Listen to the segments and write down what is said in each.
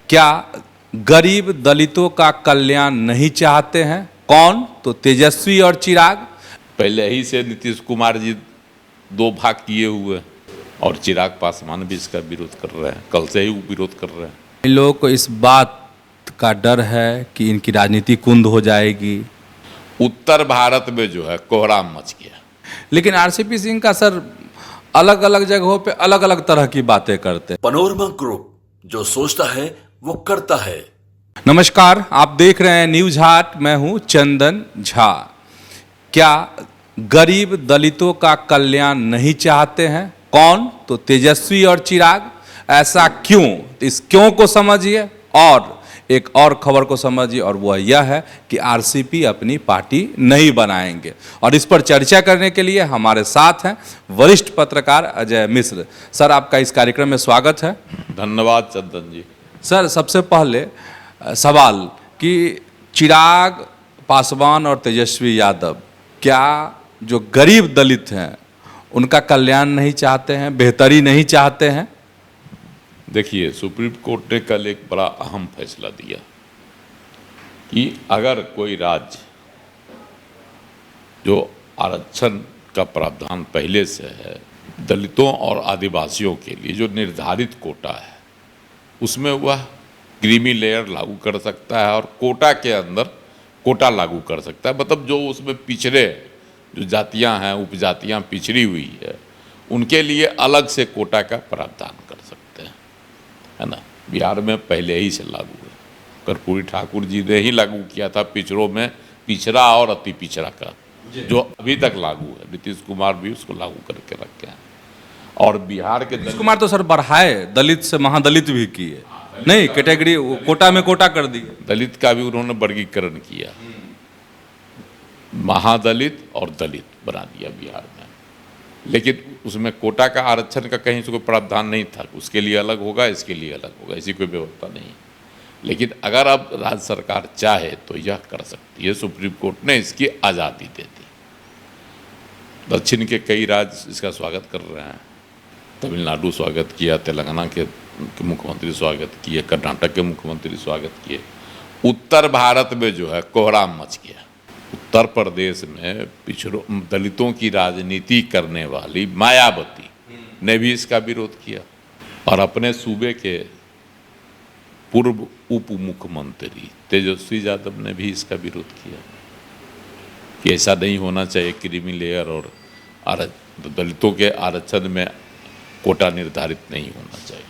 क्या गरीब दलितों का कल्याण नहीं चाहते हैं? कौन? तो तेजस्वी और चिराग। पहले ही से नीतीश कुमार जी दो भाग किए हुए हैं और चिराग पासवान भी इसका विरोध कर रहे हैं। कल से ही वो विरोध कर रहे हैं। इन लोगों को इस बात का डर है कि इनकी राजनीति कुंद हो जाएगी। उत्तर भारत में जो है कोहराम मच गया। लेकिन आरसीपी सिंह का सर अलग अलग जगहों पे अलग अलग तरह की बातें करते हैं। पनोरमा ग्रुप, जो सोचता है वो करता है। नमस्कार, आप देख रहे हैं न्यूज हाट। मैं हूं चंदन झा। क्या गरीब दलितों का कल्याण नहीं चाहते हैं? कौन? तो तेजस्वी और चिराग। ऐसा क्यों? इस क्यों को समझिए और एक और खबर को समझिए, और वह यह है कि आरसीपी अपनी पार्टी नहीं बनाएंगे। और इस पर चर्चा करने के लिए हमारे साथ हैं वरिष्ठ पत्रकार अजय मिश्र। सर, आपका इस कार्यक्रम में स्वागत है। धन्यवाद चंदन जी। सर, सबसे पहले सवाल कि चिराग पासवान और तेजस्वी यादव क्या जो गरीब दलित हैं उनका कल्याण नहीं चाहते हैं, बेहतरी नहीं चाहते हैं? देखिए, सुप्रीम कोर्ट ने कल एक बड़ा अहम फैसला दिया कि अगर कोई राज्य जो आरक्षण का प्रावधान पहले से है दलितों और आदिवासियों के लिए जो निर्धारित कोटा है उसमें वह क्रीमी लेयर लागू कर सकता है और कोटा के अंदर कोटा लागू कर सकता है। मतलब जो उसमें पिछड़े जो जातियां हैं, उपजातियां पिछड़ी हुई है, उनके लिए अलग से कोटा का प्रावधान कर सकते हैं, है ना। बिहार में पहले ही से लागू है। कर्पूरी ठाकुर जी ने ही लागू किया था पिछड़ों में पिछड़ा और अति पिछड़ा का, जो अभी तक लागू है। नीतीश कुमार भी उसको लागू करके रखे हैं। और बिहार के नीतीश कुमार तो सर बढ़ाए, दलित से महादलित भी किए, नहीं कैटेगरी कोटा में कोटा कर दिए। दलित का भी उन्होंने वर्गीकरण किया, महादलित और दलित बना दिया बिहार में। लेकिन उसमें कोटा का आरक्षण का कहीं से कोई प्रावधान नहीं था, उसके लिए अलग होगा, इसके लिए अलग होगा, ऐसी कोई व्यवस्था नहीं। लेकिन अगर अब राज्य सरकार चाहे तो यह कर सकती है। सुप्रीम कोर्ट ने इसकी आज़ादी दे दी। दक्षिण के कई राज्य इसका स्वागत कर रहे हैं। तमिलनाडु स्वागत किया, तेलंगाना के मुख्यमंत्री स्वागत किए, कर्नाटक के मुख्यमंत्री स्वागत किए। उत्तर भारत में जो है कोहराम मच गया। उत्तर प्रदेश में पिछड़ों दलितों की राजनीति करने वाली मायावती ने भी इसका विरोध किया और अपने सूबे के पूर्व उप मुख्यमंत्री तेजस्वी यादव ने भी इसका विरोध किया कि ऐसा नहीं होना चाहिए। क्रीमी लेयर और दलितों के आरक्षण में कोटा निर्धारित नहीं होना चाहिए।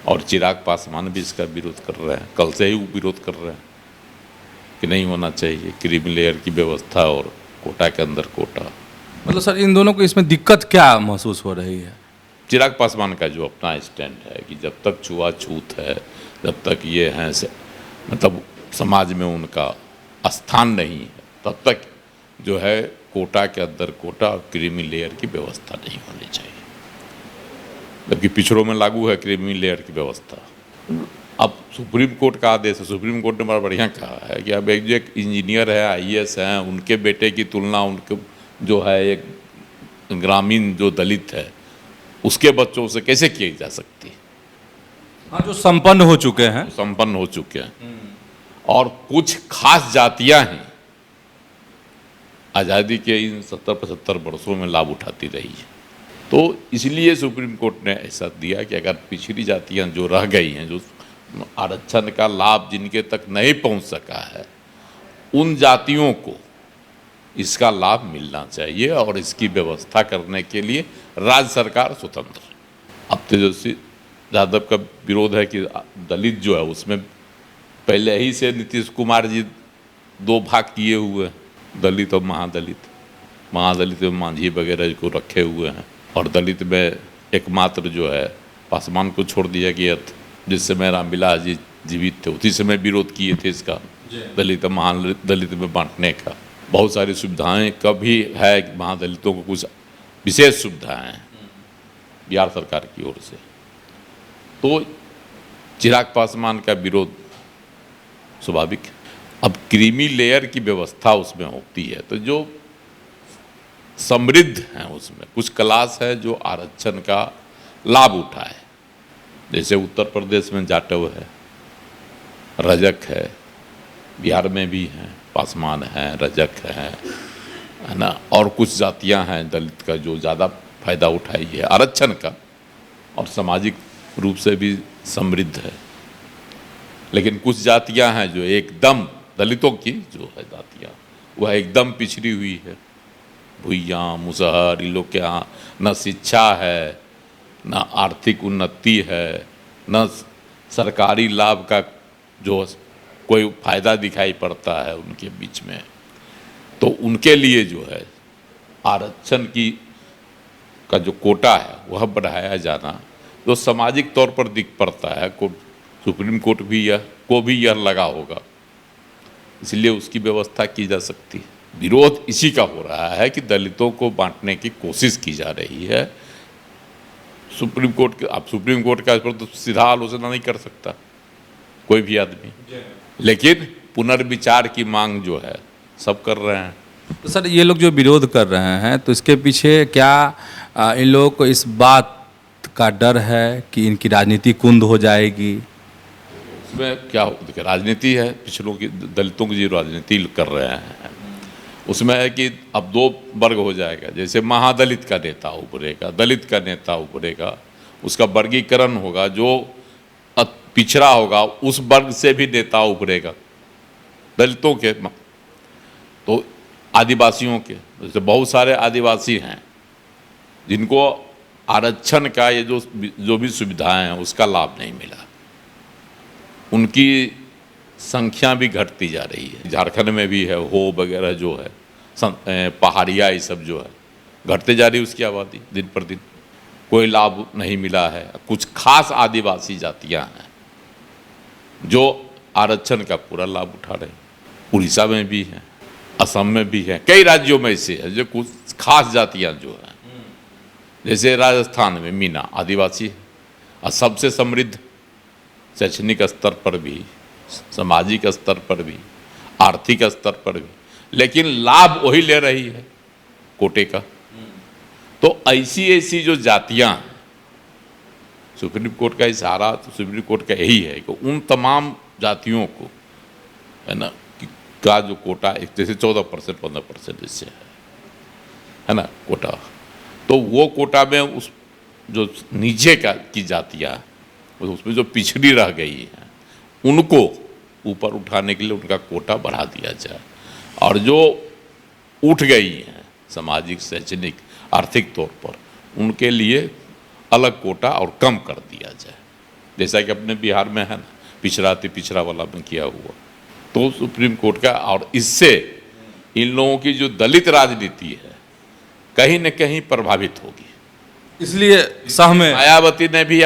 और चिराग पासवान भी इसका विरोध कर रहे हैं। कल से ही वो विरोध कर रहे हैं कि नहीं होना चाहिए क्रीमी लेयर की व्यवस्था और कोटा के अंदर कोटा। मतलब सर, इन दोनों को इसमें दिक्कत क्या महसूस हो रही है? चिराग पासवान का जो अपना स्टैंड है कि जब तक छुआछूत है, जब तक ये हैं मतलब समाज में उनका स्थान नहीं है, तब तक जो है कोटा के अंदर कोटा और क्रीमी लेयर की व्यवस्था नहीं होनी चाहिए। जबकि पिछड़ों में लागू है क्रीमी लेयर की व्यवस्था। अब सुप्रीम कोर्ट का आदेश है। सुप्रीम कोर्ट ने बड़ा बढ़िया कहा है कि अब एक जो एक इंजीनियर है, आईएएस हैं, उनके बेटे की तुलना उनके जो है एक ग्रामीण जो दलित है उसके बच्चों से कैसे की जा सकती है। हाँ, जो संपन्न हो चुके हैं, संपन्न हो चुके हैं और कुछ खास जातियां हैं आज़ादी के इन 70-75 वर्षों में लाभ उठाती रही है। तो इसलिए सुप्रीम कोर्ट ने ऐसा दिया कि अगर पिछड़ी जातियां जो रह गई हैं, जो आरक्षण का लाभ जिनके तक नहीं पहुंच सका है, उन जातियों को इसका लाभ मिलना चाहिए और इसकी व्यवस्था करने के लिए राज्य सरकार स्वतंत्र। अब तेजस्वी यादव का विरोध है कि दलित जो है उसमें पहले ही से नीतीश कुमार जी दो भाग किए हुए हैं, दलित और महादलित। महादलित में मांझी वगैरह को रखे हुए हैं और दलित में एकमात्र जो है पासवान को छोड़ दिया गया था। जिस समय रामविलास जी जीवित थे उसी समय विरोध किए थे इसका, दलित महादलित में बांटने का। बहुत सारी सुविधाएं कभी है, महादलितों को कुछ विशेष सुविधाएं हैं बिहार सरकार की ओर से। तो चिराग पासवान का विरोध स्वाभाविक है। अब क्रीमी लेयर की व्यवस्था उसमें होती है तो जो समृद्ध हैं उसमें कुछ क्लास है जो आरक्षण का लाभ उठाए। जैसे उत्तर प्रदेश में जाटव है, रजक है, बिहार में भी हैं, पासवान हैं, रजक है ना, और कुछ जातियां हैं दलित का जो ज़्यादा फायदा उठाई है आरक्षण का और सामाजिक रूप से भी समृद्ध है। लेकिन कुछ जातियां हैं जो एकदम दलितों की जो है जातियां वह एकदम पिछड़ी हुई है। भुइयाँ, मुसहर, इन लोग के यहाँ न शिक्षा है, न आर्थिक उन्नति है, न सरकारी लाभ का जो कोई फायदा दिखाई पड़ता है उनके बीच में। तो उनके लिए जो है आरक्षण की का जो कोटा है वह बढ़ाया जाना जो सामाजिक तौर पर दिख पड़ता है। सुप्रीम कोर्ट भी यह लगा होगा, इसलिए उसकी व्यवस्था की जा सकती है। विरोध इसी का हो रहा है कि दलितों को बांटने की कोशिश की जा रही है। सुप्रीम कोर्ट का इस पर तो सीधा आलोचना नहीं कर सकता कोई भी आदमी, लेकिन पुनर्विचार की मांग जो है सब कर रहे हैं। तो सर ये लोग जो विरोध कर रहे हैं तो इसके पीछे क्या इन लोगों को इस बात का डर है कि इनकी राजनीति कुंद हो जाएगी? उसमें क्या देखिए, राजनीति है, पिछड़ों की दलितों की जो राजनीति कर रहे हैं उसमें है कि अब दो वर्ग हो जाएगा। जैसे महादलित का नेता उभरेगा, दलित का नेता उभरेगा, उसका वर्गीकरण होगा, जो पिछड़ा होगा उस वर्ग से भी नेता उभरेगा दलितों के, तो आदिवासियों के। जैसे बहुत सारे आदिवासी हैं जिनको आरक्षण का ये जो भी सुविधाएं हैं उसका लाभ नहीं मिला, उनकी संख्या भी घटती जा रही है। झारखंड में भी है, हो वगैरह जो है, पहाड़िया ये सब जो है घटते जा रही है उसकी आबादी दिन पर दिन, कोई लाभ नहीं मिला है। कुछ खास आदिवासी जातियां हैं जो आरक्षण का पूरा लाभ उठा रहे हैं। उड़ीसा में भी हैं, असम में भी हैं, कई राज्यों में ऐसे है जो कुछ खास जातियां जो हैं। जैसे राजस्थान में मीना आदिवासी है और सबसे समृद्ध, शैक्षणिक स्तर पर भी, सामाजिक स्तर पर भी, आर्थिक स्तर पर भी, लेकिन लाभ वही ले रही है कोटे का। तो ऐसी जो जातियां हैं, सुप्रीम कोर्ट का इशारा तो सुप्रीम कोर्ट का यही है कि उन तमाम जातियों को है ना का जो कोटा एक जैसे 14% 15% इससे है ना कोटा, तो वो कोटा में उस जो नीचे की जातियाँ उसमें जो पिछड़ी रह गई हैं उनको ऊपर उठाने के लिए उनका कोटा बढ़ा दिया जाए, और जो उठ गई हैं सामाजिक, शैक्षणिक, आर्थिक तौर पर उनके लिए अलग कोटा और कम कर दिया जाए, जैसा कि अपने बिहार में है ना पिछड़ा अति पिछड़ा वाला में किया हुआ। तो सुप्रीम कोर्ट का, और इससे इन लोगों की जो दलित राजनीति है कहीं न कहीं प्रभावित होगी। इसलिए सह में मायावती ने भी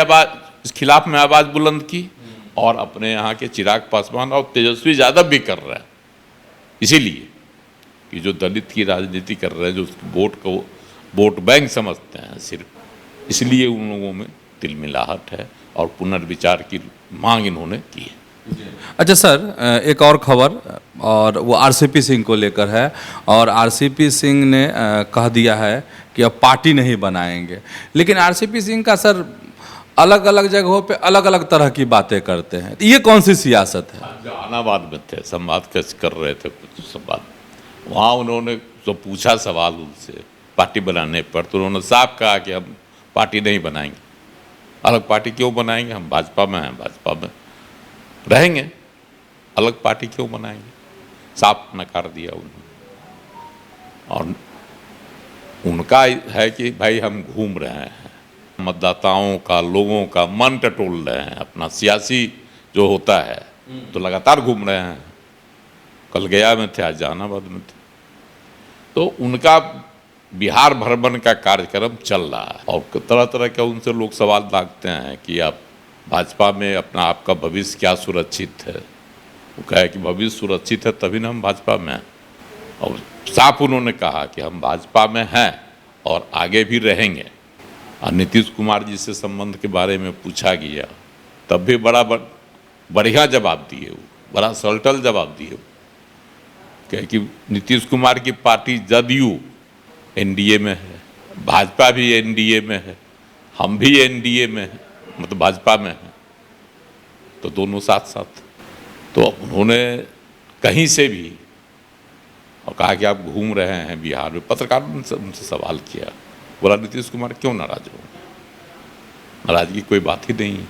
इस खिलाफ में आवाज़ बुलंद की, और अपने यहाँ के चिराग पासवान और तेजस्वी यादव भी कर रहे हैं, इसीलिए कि जो दलित की राजनीति कर रहे हैं, जो वोट को वोट बैंक समझते हैं सिर्फ, इसलिए उन लोगों में तिलमिलाहट है और पुनर्विचार की मांग इन्होंने की है। अच्छा सर, एक और खबर, और वो आरसीपी सिंह को लेकर है, और आरसीपी सिंह ने कह दिया है कि अब पार्टी नहीं बनाएंगे। लेकिन आरसीपी सिंह का सर अलग अलग जगहों पे अलग अलग तरह की बातें करते हैं, ये कौन सी सियासत है? जहानाबाद में थे, संवाद कर रहे थे कुछ संवाद, वहाँ उन्होंने जो पूछा सवाल उनसे पार्टी बनाने पर, तो उन्होंने साफ कहा कि हम पार्टी नहीं बनाएंगे। अलग पार्टी क्यों बनाएंगे, हम भाजपा में हैं, भाजपा में रहेंगे, अलग पार्टी क्यों बनाएंगे, साफ नकार दिया उन्होंने। और उनका है कि भाई हम घूम रहे हैं, मतदाताओं का, लोगों का मन टटोल रहे हैं, अपना सियासी जो होता है तो लगातार घूम रहे हैं। कल गया में थे, आज जहानाबाद में थे, तो उनका बिहार भ्रमण का कार्यक्रम चल रहा है, और तरह तरह के उनसे लोग सवाल दागते हैं कि आप भाजपा में अपना आपका भविष्य क्या सुरक्षित है। वो कहे कि भविष्य सुरक्षित है तभी ना हम भाजपा में हैं, और साफ उन्होंने कहा कि हम भाजपा में हैं और आगे भी रहेंगे। और नीतीश कुमार जी से संबंध के बारे में पूछा गया तब भी बड़ा बढ़िया जवाब दिए, वो बड़ा सल्टल जवाब दिए, कहे कि नीतीश कुमार की पार्टी जदयू एनडीए में है, भाजपा भी एनडीए में है, हम भी एनडीए में हैं, मतलब भाजपा में हैं, तो दोनों साथ साथ। तो उन्होंने कहीं से भी और कहा कि आप घूम रहे हैं बिहार में। पत्रकारों ने उनसे सवाल किया, बोला नीतीश कुमार क्यों नाराज हो? नाराजगी कोई बात ही नहीं।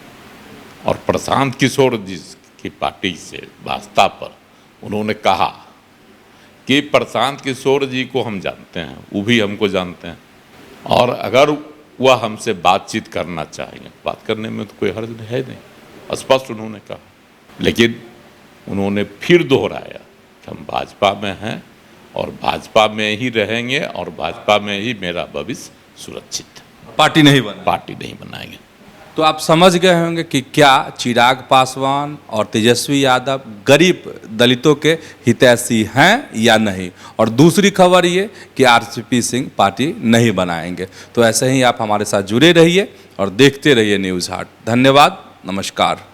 और प्रशांत किशोर जी की पार्टी से भाजपा पर उन्होंने कहा कि प्रशांत किशोर जी को हम जानते हैं, वो भी हमको जानते हैं, और अगर वह हमसे बातचीत करना चाहेंगे, बात करने में तो कोई हर्ज है नहीं, स्पष्ट उन्होंने कहा। लेकिन उन्होंने फिर दोहराया कि हम भाजपा में हैं और भाजपा में ही रहेंगे और भाजपा में ही मेरा भविष्य सुरक्षित है, पार्टी नहीं बना। पार्टी नहीं बनाएंगे। तो आप समझ गए होंगे कि क्या चिराग पासवान और तेजस्वी यादव गरीब दलितों के हितैषी हैं या नहीं। और दूसरी खबर ये कि आरसीपी सिंह पार्टी नहीं बनाएंगे। तो ऐसे ही आप हमारे साथ जुड़े रहिए और देखते रहिए न्यूज़ हाट। धन्यवाद, नमस्कार।